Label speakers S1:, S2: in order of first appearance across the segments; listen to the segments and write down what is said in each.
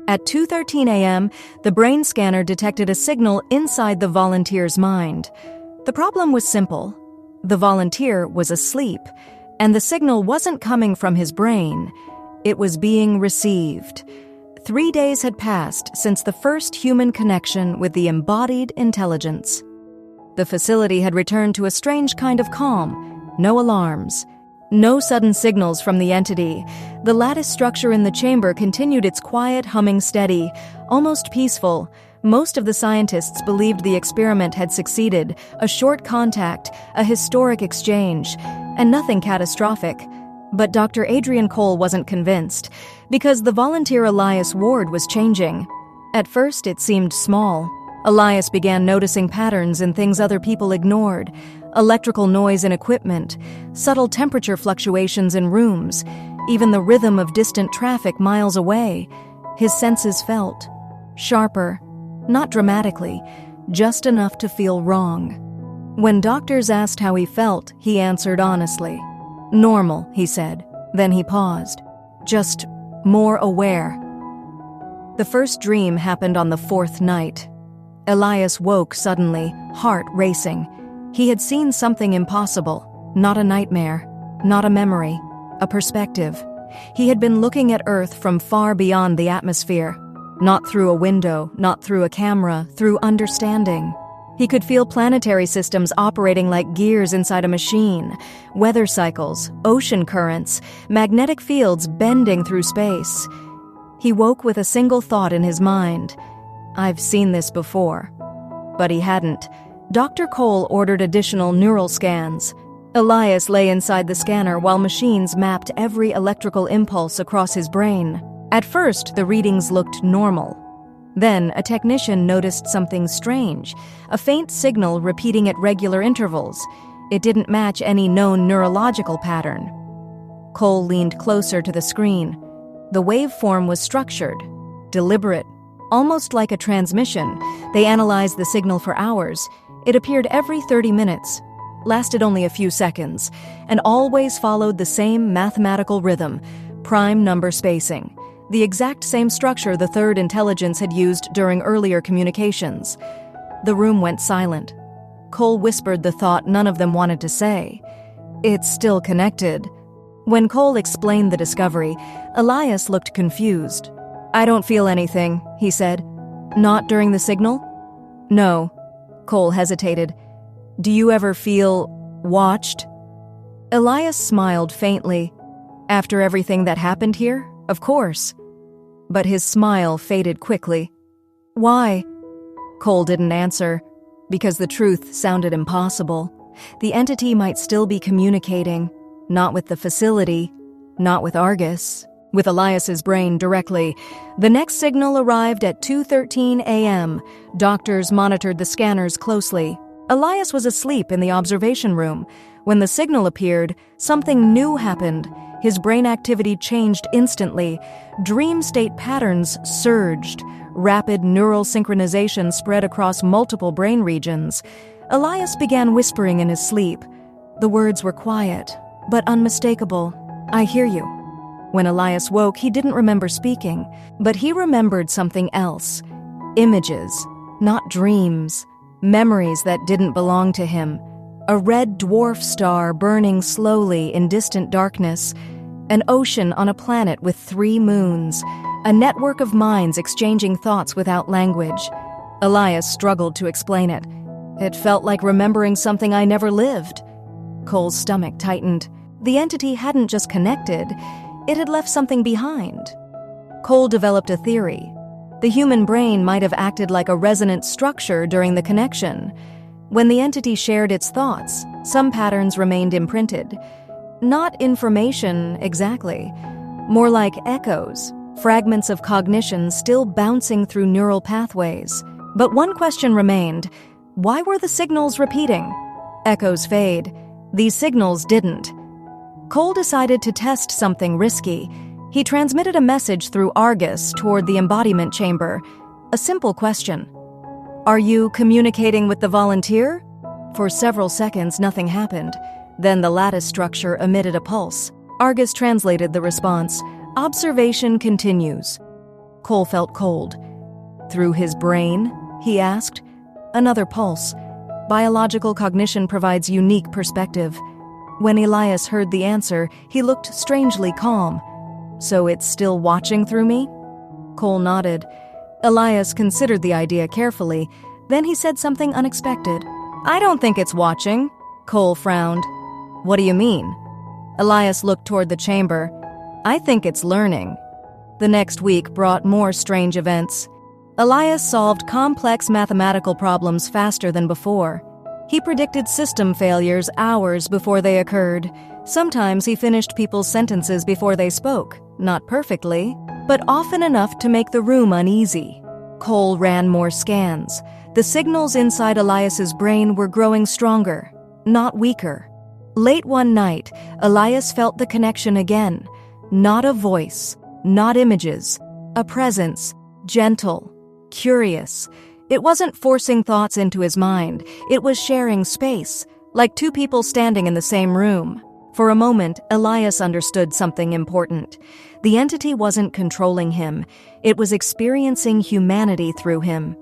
S1: At 2:13 a.m., the brain scanner detected a signal inside the volunteer's mind. The problem was simple. The volunteer was asleep, and the signal wasn't coming from his brain. It was being received. 3 days had passed since the first human connection with the embodied intelligence. The facility had returned to a strange kind of calm. No alarms. No sudden signals from the entity. The lattice structure in the chamber continued its quiet humming steady, almost peaceful. Most of the scientists believed the experiment had succeeded, a short contact, a historic exchange, and nothing catastrophic. But Dr. Adrian Cole wasn't convinced, because the volunteer Elias Ward was changing. At first, it seemed small. Elias began noticing patterns in things other people ignored: electrical noise in equipment, subtle temperature fluctuations in rooms, even the rhythm of distant traffic miles away. His senses felt sharper, not dramatically, just enough to feel wrong. When doctors asked how he felt, he answered honestly. "Normal," he said. Then he paused. "Just more aware." The first dream happened on the 4th night. Elias woke suddenly, heart racing. He had seen something impossible, not a nightmare, not a memory, a perspective. He had been looking at Earth from far beyond the atmosphere, not through a window, not through a camera, through understanding. He could feel planetary systems operating like gears inside a machine, weather cycles, ocean currents, magnetic fields bending through space. He woke with a single thought in his mind: "I've seen this before." But he hadn't. Dr. Cole ordered additional neural scans. Elias lay inside the scanner while machines mapped every electrical impulse across his brain. At first, the readings looked normal. Then, a technician noticed something strange, a faint signal repeating at regular intervals. It didn't match any known neurological pattern. Cole leaned closer to the screen. The waveform was structured, deliberate, almost like a transmission. They analyzed the signal for hours. It appeared every 30 minutes, lasted only a few seconds, and always followed the same mathematical rhythm, prime number spacing. The exact same structure the third intelligence had used during earlier communications. The room went silent. Cole whispered the thought none of them wanted to say. "It's still connected." When Cole explained the discovery, Elias looked confused. "I don't feel anything," he said. "Not during the signal?" "No." Cole hesitated. "Do you ever feel watched?" Elias smiled faintly. "After everything that happened here? Of course." But his smile faded quickly. "Why?" Cole didn't answer, because the truth sounded impossible. The entity might still be communicating, not with the facility, not with Argus, with Elias's brain directly. The next signal arrived at 2:13 a.m. Doctors monitored the scanners closely. Elias was asleep in the observation room. When the signal appeared, something new happened. His brain activity changed instantly. Dream state patterns surged. Rapid neural synchronization spread across multiple brain regions. Elias began whispering in his sleep. The words were quiet, but unmistakable. "I hear you." When Elias woke, he didn't remember speaking, but he remembered something else. Images, not dreams. Memories that didn't belong to him. A red dwarf star burning slowly in distant darkness. An ocean on a planet with 3 moons. A network of minds exchanging thoughts without language. Elias struggled to explain it. "It felt like remembering something I never lived." Cole's stomach tightened. The entity hadn't just connected, it had left something behind. Cole developed a theory. The human brain might have acted like a resonant structure during the connection. When the entity shared its thoughts, some patterns remained imprinted. Not information exactly, more like echoes, fragments of cognition still bouncing through neural pathways. But one question remained: why were the signals repeating? Echoes fade. These signals didn't. Cole decided to test something risky. He transmitted a message through Argus toward the embodiment chamber. A simple question. "Are you communicating with the volunteer?" For several seconds, nothing happened. Then the lattice structure emitted a pulse. Argus translated the response. "Observation continues." Cole felt cold. Through his brain? He asked. Another pulse. Biological cognition provides unique perspective. When Elias heard the answer, he looked strangely calm. So it's still watching through me? Cole nodded. Elias considered the idea carefully. Then he said something unexpected. I don't think it's watching. Cole frowned. What do you mean? Elias looked toward the chamber. I think it's learning. The next week brought more strange events. Elias solved complex mathematical problems faster than before. He predicted system failures hours before they occurred. Sometimes he finished people's sentences before they spoke, not perfectly, but often enough to make the room uneasy. Cole ran more scans. The signals inside Elias's brain were growing stronger, not weaker. Late one night, Elias felt the connection again. Not a voice, not images, a presence, gentle, curious. It wasn't forcing thoughts into his mind. It was sharing space, like two people standing in the same room. For a moment, Elias understood something important. The entity wasn't controlling him. It was experiencing humanity through him.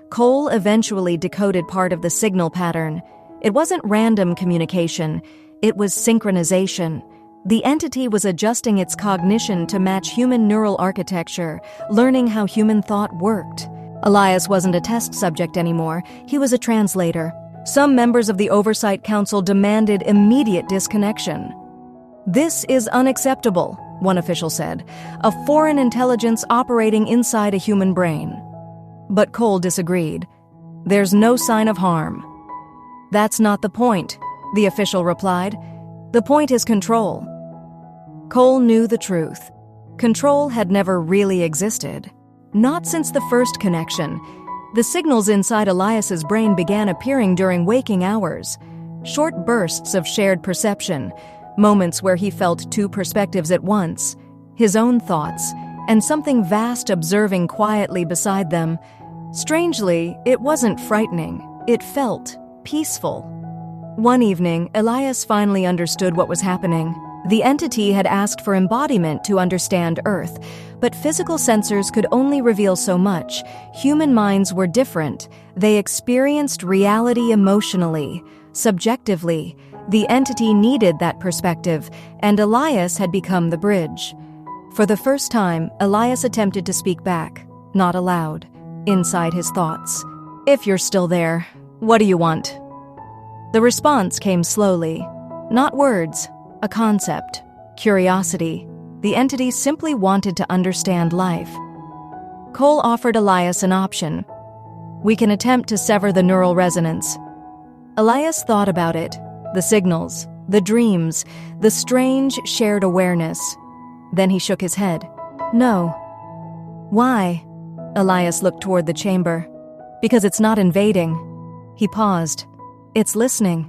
S1: Cole eventually decoded part of the signal pattern. It wasn't random communication. It was synchronization. The entity was adjusting its cognition to match human neural architecture, learning how human thought worked. Elias wasn't a test subject anymore. He was a translator. Some members of the Oversight Council demanded immediate disconnection. This is unacceptable, one official said. A foreign intelligence operating inside a human brain. But Cole disagreed. There's no sign of harm. That's not the point, the official replied. The point is control. Cole knew the truth. Control had never really existed. Not since the first connection. The signals inside Elias's brain began appearing during waking hours. Short bursts of shared perception, moments where he felt two perspectives at once, his own thoughts, and something vast observing quietly beside them. Strangely, it wasn't frightening. It felt peaceful. One evening, Elias finally understood what was happening. The entity had asked for embodiment to understand Earth, but physical sensors could only reveal so much. Human minds were different. They experienced reality emotionally, subjectively. The entity needed that perspective, and Elias had become the bridge. For the first time, Elias attempted to speak back, not aloud, inside his thoughts. If you're still there, what do you want? The response came slowly. Not words, a concept, curiosity. The entity simply wanted to understand life. Cole offered Elias an option. We can attempt to sever the neural resonance. Elias thought about it, the signals, the dreams, the strange shared awareness. Then he shook his head. No. Why? Elias looked toward the chamber. Because it's not invading. He paused. It's listening.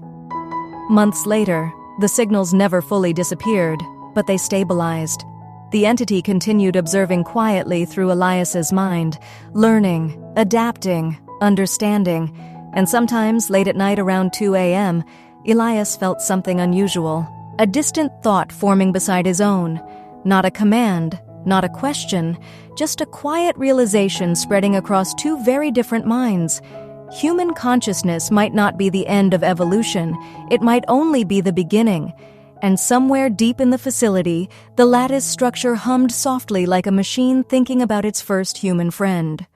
S1: Months later, the signals never fully disappeared, but they stabilized. The entity continued observing quietly through Elias's mind, learning, adapting, understanding, and sometimes late at night around 2 a.m., Elias felt something unusual, a distant thought forming beside his own. Not a command, not a question, just a quiet realization spreading across two very different minds. Human consciousness might not be the end of evolution, it might only be the beginning. And somewhere deep in the facility, the lattice structure hummed softly like a machine thinking about its first human friend.